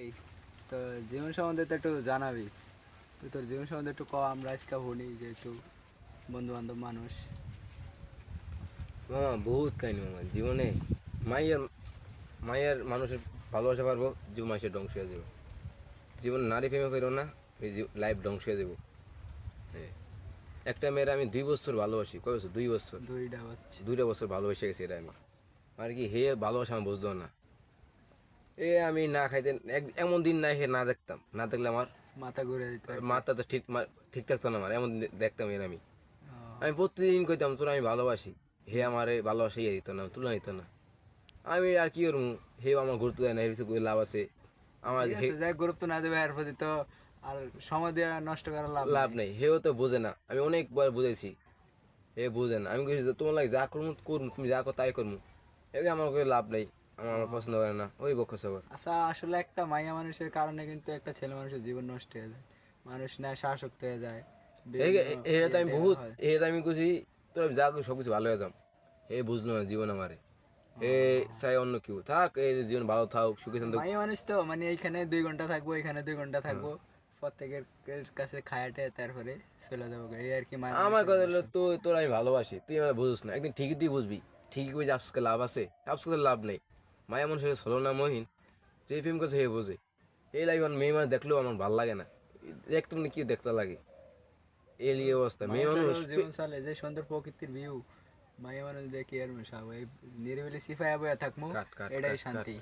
এই তো জীবন সম্বন্ধে তো একটু জানাবি। তুই তোর জীবন সম্বন্ধে একটু ক, আমরা আজকে শুনি, যেহেতু বন্ধু বান্ধব মানুষ। মামা বহুত কাহিনী মামা জীবনে। মাইয়ার মাইয়ার মানুষের ভালোবাসা পারবো, জীবন মানুষের ধ্বংস হয়ে যাবে। জীবন নারী প্রেমে পেরো না, এই লাইফ ধ্বংস হয়ে যাবো। হ্যাঁ, একটা মেয়ের আমি 2 বছর ভালোবাসি, কয় বছর, 2 বছর, দুইটা বাজছে। 2টা বছর ভালোবেসে গেছি এটা আমি। আর কি হে ভালোবাসা আমি বুঝলো না। আমি না খাইতে এমন দিন নাই হে না দেখতাম, না দেখলে আমার মাথা ঘুরে দিত একবার। মাথা তো ঠিক থাকতো না আমার, এমন দিন দেখতাম এর আমি। ও, আমি প্রতিদিন কইতাম তোর আমি ভালোবাসি, হে আমারে ভালোবাসা ইয়ে দিত না, তুলনা দিত না। আমি আর কি করবো, হে আমার গুরুত্ব দেয় না, এর কিছু লাভ আছে আমার? ঠিক হে আছে, যাই গুরুত্ব না দেবে এর প্রতি তো আর সময় দিয়ে নষ্ট করার লাভ লাভ নাই। নেই, হেও তো বোঝে না, আমি অনেকবার বুঝাইছি, হে বুঝে না। আমি কইছি যে তোমার লাগে যা করবো করুন, তুমি যা কর তাই করবো। আমার কোনো লাভ নেই, আমার ও, পছন্দ করে না, ওই বক্ষ সবর। আচ্ছা, আসলে একটা মাইয়া মানুষের কারণে কিন্তু একটা ছেলে মানুষের জীবন নষ্ট হয়ে যায়। মানুষ নেশা আসক্ত হয়ে যায়, বিভিন্ন এটা তো আমি ইয়েতে বহুত, হয়। এটা আমি কইছি তোর যা করি সব কিছু ভালো হয়ে যাম। হে বুঝলো না জীবন আমারে, ও, হে চাই অন্য কেউ থাক, এই জীবন ভালো থাক, সুখে শান্তি। মাইয়া মানুষ তো মানে এইখানে 2 ঘন্টা থাকবো, এখানে 2 ঘন্টা হ্যাঁ, থাকবো, প্রত্যেকের কাছে খায়াটে তারপরে চলে যাবো, এই আর কি মায়া আমার মানুষের কথা হলো উদ্দেশ্য। তোর আমি ভালোবাসি, তুই আমার বুঝিস না, একদিন ঠিকই তুই বুঝবি। ঠিকই কই যে আজকে লাভ আছে, আজকে লাভ নেই। মায়া মানুষের ষোলো না মহিন, যে প্রেম করছে হে বোঝে। এই লাইফ মেয়ে মানুষ দেখলেও আমার ভালো লাগে না, দেখতে মানে কি দেখতে লাগে। এই অবস্থা মেয়ে মানুষেরও মানুষ জীবন চলে যে সুন্দর প্রকৃতির ভিউ, মাইয়া মানুষ দেখি আর সব এই নিরিবিলি সিফায়া বয়া থাকমু, কাট কাট এটাই কাট কাট শান্তি।